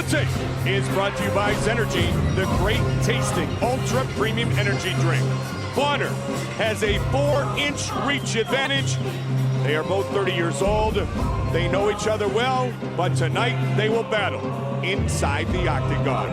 Tape is brought to you by Zenergy, the great tasting ultra premium energy drink. Bonnar has a 4-inch reach advantage. They are both 30 years old. They know each other well, but tonight they will battle inside the octagon.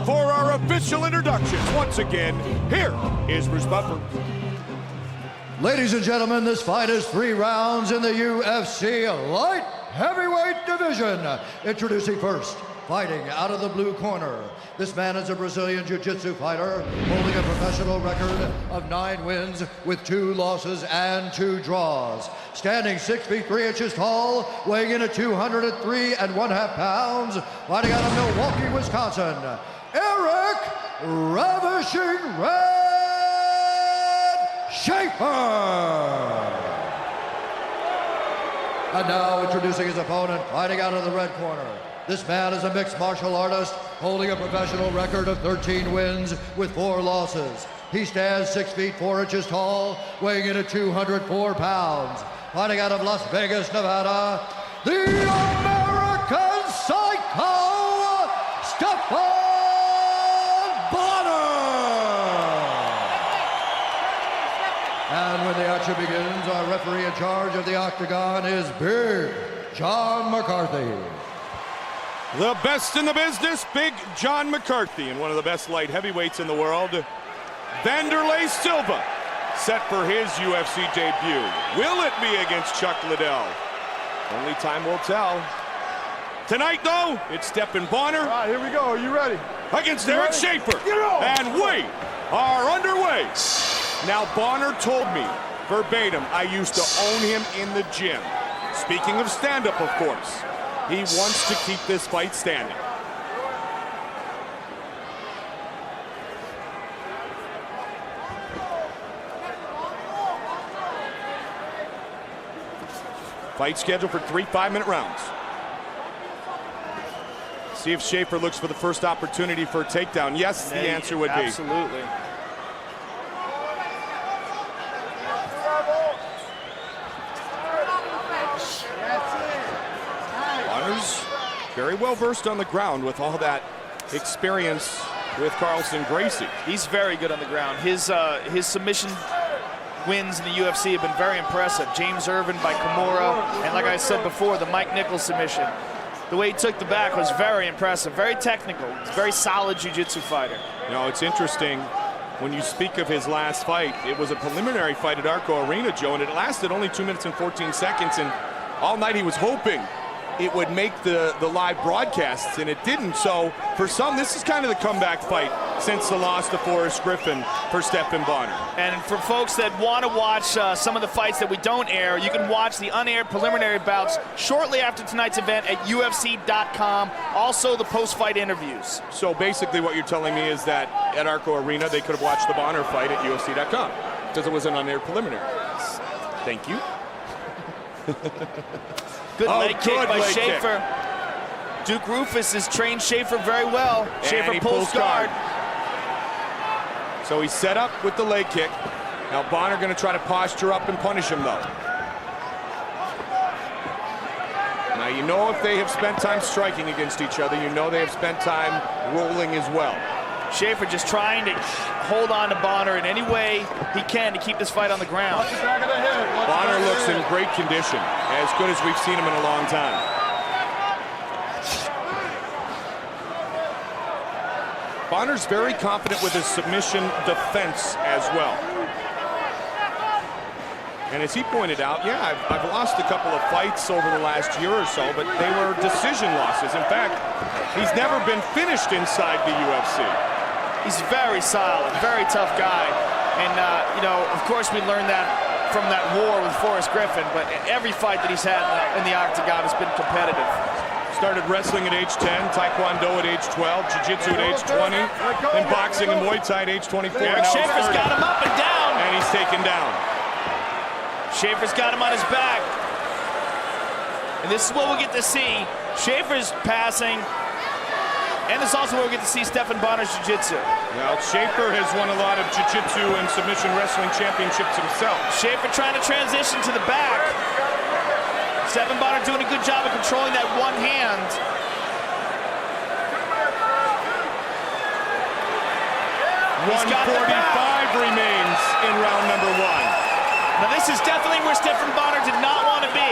For our official introductions, once again, here is Bruce Buffer. Ladies and gentlemen, this fight is 3 rounds in the UFC light heavyweight division. Introducing first, fighting out of the blue corner. This man is a Brazilian Jiu-Jitsu fighter holding a professional record of 9 wins with 2 losses and 2 draws. Standing 6 feet 3 inches tall, weighing in at 203.5 pounds, fighting out of Milwaukee, Wisconsin, Eric Ravishing Red Schafer. And now introducing his opponent, fighting out of the red corner. This man is a mixed martial artist holding a professional record of 13 wins with 4 losses. He stands 6 feet 4 inches tall, weighing in at 204 pounds. Fighting out of Las Vegas, Nevada, the American Psycho, Stephan Bonnar. And when the action begins, our referee in charge of the octagon is Big John McCarthy. The best in the business, Big John McCarthy, and one of the best light heavyweights in the world, Wanderlei Silva, set for his UFC debut. Will it be against Chuck Liddell? Only time will tell. Tonight, though, it's Stephan Bonnar. All right, here we go. Are you ready? Against Eric Schafer. And we are underway. Now, Bonnar told me, verbatim, I used to own him in the gym. Speaking of stand-up, of course. He wants to keep this fight standing. Fight scheduled for 3 5-minute rounds. See if Schafer looks for the first opportunity for a takedown. Yes, the answer would be. Absolutely. Bonnar's very well versed on the ground with all that experience with Carlson Gracie. He's very good on the ground. His submission wins in the UFC have been very impressive. James Irvin by Kimura, and like I said before, the Mike Nichols submission. The way he took the back was very impressive, very technical. He's a very solid jiu-jitsu fighter. You know, it's interesting when you speak of his last fight. It was a preliminary fight at Arco Arena, Joe, and it lasted only 2 minutes and 14 seconds, and all night he was hoping it would make the live broadcasts, and it didn't. So for some, this is kind of the comeback fight since the loss to Forrest Griffin for Stephan Bonnar. And for folks that want to watch some of the fights that we don't air, you can watch the unaired preliminary bouts shortly after tonight's event at UFC.com. Also the post-fight interviews. So basically what you're telling me is that at Arco Arena, they could have watched the Bonnar fight at UFC.com because it was an unaired preliminary. Thank you. Good leg kick by Schafer. Duke Rufus has trained Schafer very well. Schafer pulls guard. So he's set up with the leg kick. Now Bonnar going to try to posture up and punish him, though. Now you know if they have spent time striking against each other, you know they have spent time rolling as well. Schafer just trying to hold on to Bonnar in any way he can to keep this fight on the ground. Bonnar looks in great condition, as good as we've seen him in a long time. Bonnar's very confident with his submission defense as well. And as he pointed out, yeah, I've lost a couple of fights over the last year or so, but they were decision losses. In fact, he's never been finished inside the UFC. He's very solid, very tough guy. And, you know, of course we learned that from that war with Forrest Griffin, but every fight that he's had in the octagon has been competitive. Started wrestling at age 10, Taekwondo at age 12, Jiu-Jitsu at age 20, then boxing and Muay Thai at age 24. Schafer's got him up and down. And he's taken down. Schafer's got him on his back. And this is what we'll get to see. Schafer's passing. And this is also where we get to see Stephan Bonnar's jiu-jitsu. Well, Schafer has won a lot of jiu-jitsu and submission wrestling championships himself. Schafer trying to transition to the back. Stephan Bonnar doing a good job of controlling that one hand. 1:45 remains in round number 1. Now this is definitely where Stephan Bonnar did not want to be.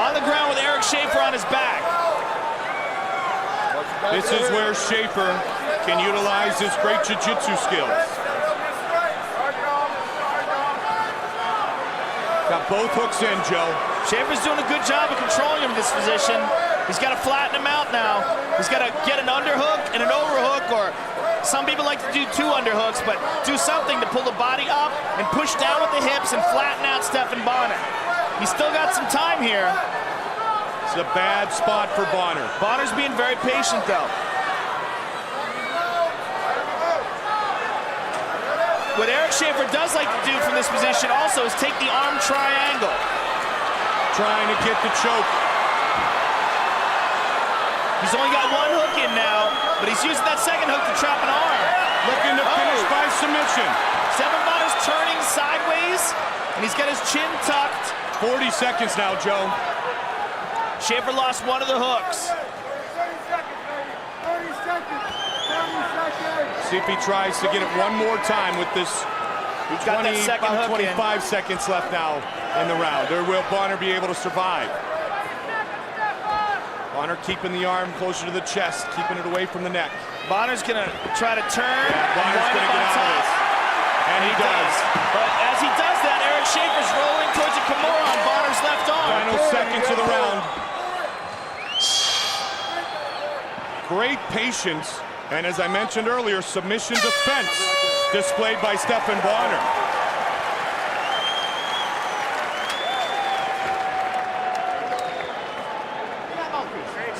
On the ground with Eric Schafer on his back. This is where Schafer can utilize his great jiu-jitsu skills. Got both hooks in, Joe. Schafer's doing a good job of controlling him in this position. He's got to flatten him out now. He's got to get an underhook and an overhook, or some people like to do 2 underhooks, but do something to pull the body up and push down with the hips and flatten out Stephan Bonnar. He's still got some time here. It's a bad spot for Bonnar. Bonnar's being very patient, though. What Eric Schafer does like to do from this position also is take the arm triangle. Trying to get the choke. He's only got 1 hook in now, but he's using that second hook to trap an arm. Looking to finish by submission. Stephan Bonnar's turning sideways, and he's got his chin tucked. 40 seconds now, Joe. Schafer lost 1 of the hooks. 30 seconds. See if he tries to get it one more time with this. He's got that second about hook 25 seconds left now in the round. Or will Bonnar be able to survive? Bonnar keeping the arm closer to the chest, keeping it away from the neck. Bonnar's gonna try to turn. Bonner's gonna get out of this. And he does. But as he does that, Eric Schafer's rolling towards a Kimura on Bonnar's left arm. Final seconds of the round. Great patience, and as I mentioned earlier, submission defense displayed by Stephan Bonnar.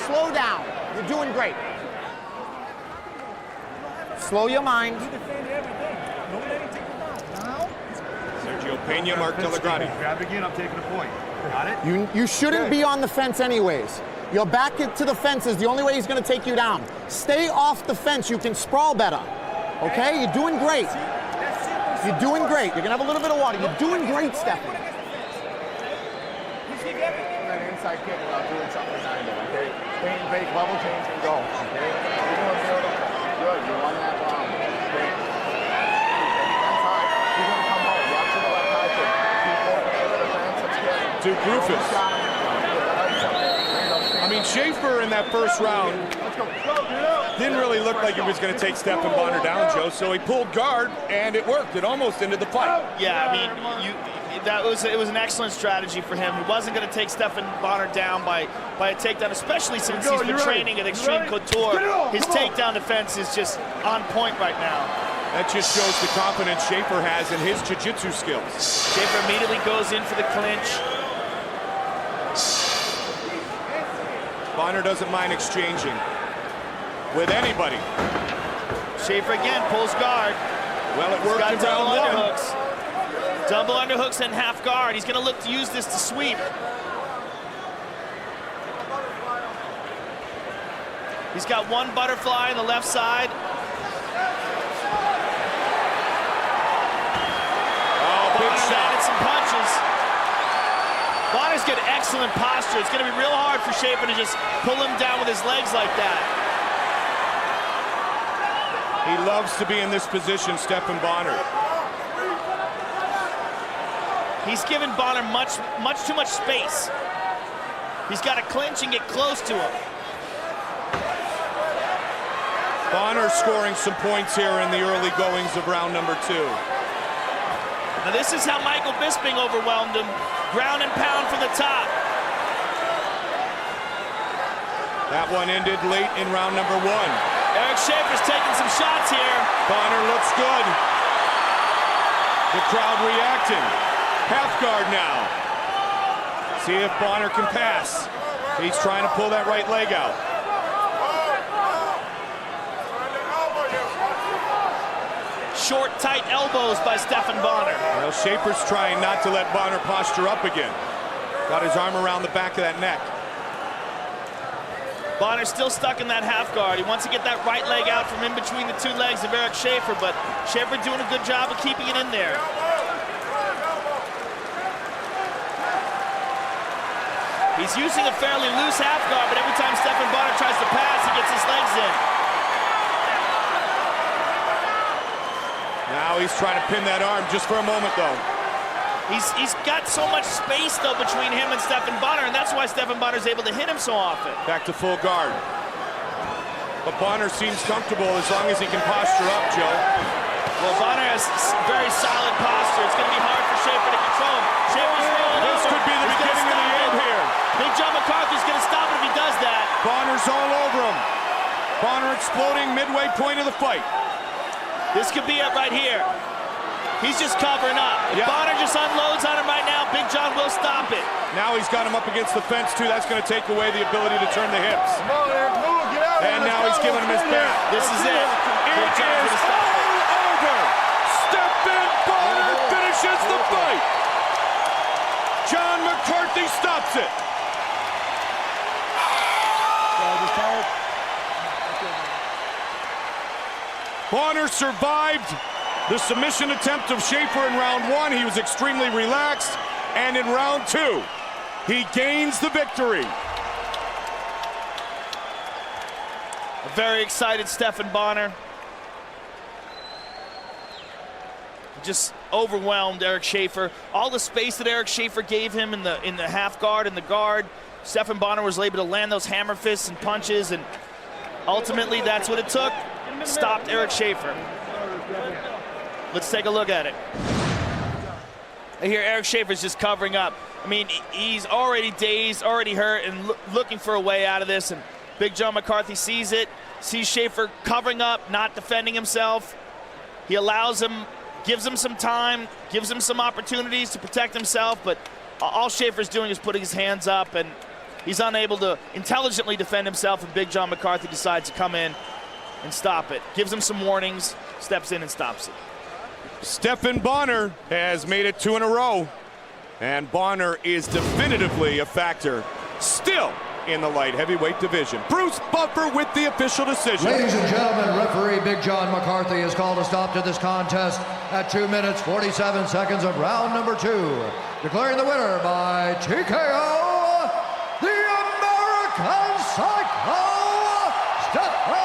Slow down. You're doing great. Slow your mind. Sergio Pena, Mark Telegrani. Grab again, I'm taking a point. Got it? You shouldn't be on the fence anyways. Your back to the fence is the only way he's going to take you down. Stay off the fence. You can sprawl better. Okay? You're doing great. You're doing great. You're going to have a little bit of water. You're doing great, Stephan. Inside kick without doing something behind it, okay? Paint, fake, level change, and go, okay? You're doing good. You're on that bomb, okay? That's high. You're going to come home. Watch to the left high kick. Keep working over the fence. That's good. Duke Rufus. I mean, Schafer in that first round didn't really look like he was going to take Stephan Bonnar down, Joe, so he pulled guard, and it worked. It almost ended the fight. Yeah, I mean, it was an excellent strategy for him. He wasn't going to take Stephan Bonnar down by a takedown, especially since he's been training at Extreme Couture. His takedown defense is just on point right now. That just shows the confidence Schafer has in his jiu-jitsu skills. Schafer immediately goes in for the clinch. Bonnar doesn't mind exchanging with anybody. Schafer again pulls guard. Well, it worked in double round 1. underhooks. Double underhooks and half guard. He's going to look to use this to sweep. He's got 1 butterfly on the left side. Oh, big shot. And some punches. Bonnar's got excellent posture. It's going to be real hard for Schafer to just pull him down with his legs like that. He loves to be in this position, Stephan Bonnar. He's given Bonnar much too much space. He's got to clinch and get close to him. Bonnar scoring some points here in the early goings of round number 2. Now this is how Michael Bisping overwhelmed him. Ground and pound from the top. That one ended late in round number 1. Eric Schafer's taking some shots here. Bonnar looks good. The crowd reacting. Half guard now. See if Bonnar can pass. He's trying to pull that right leg out. Short, tight elbows by Stephan Bonnar. Well, Schafer's trying not to let Bonnar posture up again. Got his arm around the back of that neck. Bonnar's still stuck in that half guard. He wants to get that right leg out from in between the 2 legs of Eric Schafer, but Schafer doing a good job of keeping it in there. He's using a fairly loose half guard, but every time Stephan Bonnar tries to pass, he gets his legs in. he's trying to pin that arm just for a moment, though. He's got so much space, though, between him and Stephan Bonnar, and that's why Stephan Bonnar is able to hit him so often. Back to full guard. But Bonnar seems comfortable as long as he can posture up, Joe. Well, Bonnar has very solid posture. It's going to be hard for Schafer to control him. Schafer's rolling This over. could be the He's beginning of the end here. Big John McCarthy's going to stop it if he does that. Bonnar's all over him. Bonnar exploding midway point of the fight. This could be it right here. He's just covering up. If Bonnar just unloads on him right now, Big John will stop it. Now he's got him up against the fence, too. That's going to take away the ability to turn the hips. Come on, Eric, move, get out. And now he's giving him his back. This is it. It is all over. Stephan Bonnar finishes the fight. John McCarthy stops it. Bonnar survived the submission attempt of Schafer in round 1. He was extremely relaxed. And in round 2, he gains the victory. A very excited Stephan Bonnar. Just overwhelmed Eric Schafer. All the space that Eric Schafer gave him in the half guard and the guard, Stephan Bonnar was able to land those hammer fists and punches, and ultimately that's what it took. Stopped Eric Schafer. Let's take a look at it. Here, Eric Schafer's just covering up. I mean, he's already dazed, already hurt, and looking for a way out of this. And Big John McCarthy sees it, sees Schafer covering up, not defending himself. He allows him, gives him some time, gives him some opportunities to protect himself, but all Schafer's doing is putting his hands up, and he's unable to intelligently defend himself, and Big John McCarthy decides to come in and stop it. Gives him some warnings, steps in and stops it. Stephan Bonnar has made it 2 in a row, and Bonnar is definitively a factor still in the light heavyweight division. Bruce Buffer with the official decision. Ladies and gentlemen, referee Big John McCarthy has called a stop to this contest at 2 minutes 47 seconds of round number 2, declaring the winner by TKO, the American Psycho, Stephan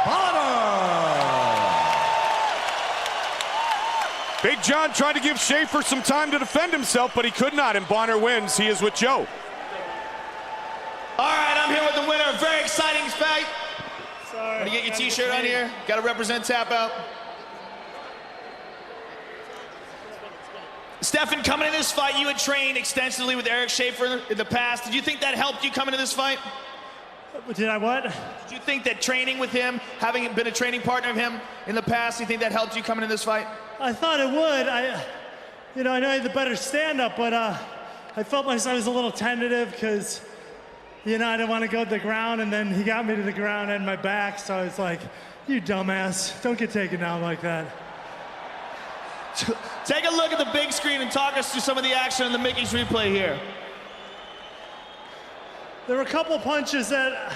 Bonnar. Big John tried to give Schafer some time to defend himself, but he could not, and Bonnar wins. He is with Joe. All right, I'm here with the winner. Very exciting fight. Sorry. Want to get your T-shirt on here? Got to represent Tap Out. Stephan, coming in this fight, you had trained extensively with Eric Schafer in the past. Did you think that helped you come into this fight? Did I what? Did you think that training with him, having been a training partner of him in the past, do you think that helped you coming into this fight? I thought it would. I know I had the better stand-up, but I felt myself was a little tentative because, I didn't want to go to the ground, and then he got me to the ground and my back, so I was like, you dumbass, don't get taken down like that. Take a look at the big screen and talk us through some of the action in the Mickey's replay here. There were a couple punches that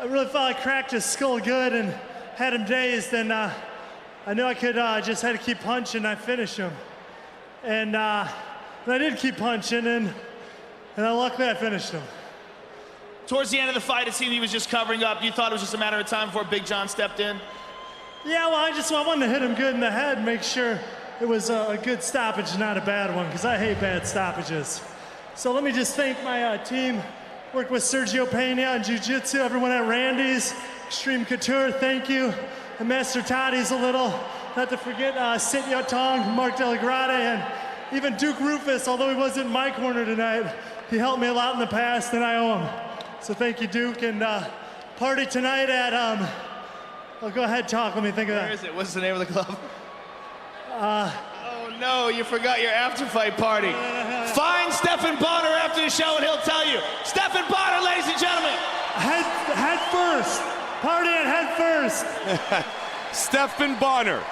I really felt I cracked his skull good and had him dazed, and I knew I could just had to keep punching, I finished him. And I did keep punching, and luckily I finished him. Towards the end of the fight, it seemed he was just covering up. You thought it was just a matter of time before Big John stepped in? Yeah, well, I wanted to hit him good in the head and make sure it was a good stoppage, not a bad one, because I hate bad stoppages. So let me just thank my team. Worked with Sergio Pena and Jiu-Jitsu, everyone at Randy's, Extreme Couture, thank you. And Master Toddy's a little, not to forget Sit Yotong, Mark Delagrade, and even Duke Rufus, although he wasn't in my corner tonight, he helped me a lot in the past, and I owe him. So thank you, Duke, and party tonight at, oh, go ahead, talk, let me think of that. Where is it? What's the name of the club? Oh no, you forgot your after-fight party. Find Stephan Bonnar after the show and he'll tell you. Stephan Bonnar, ladies and gentlemen. Head first, party at head first. Stephan Bonnar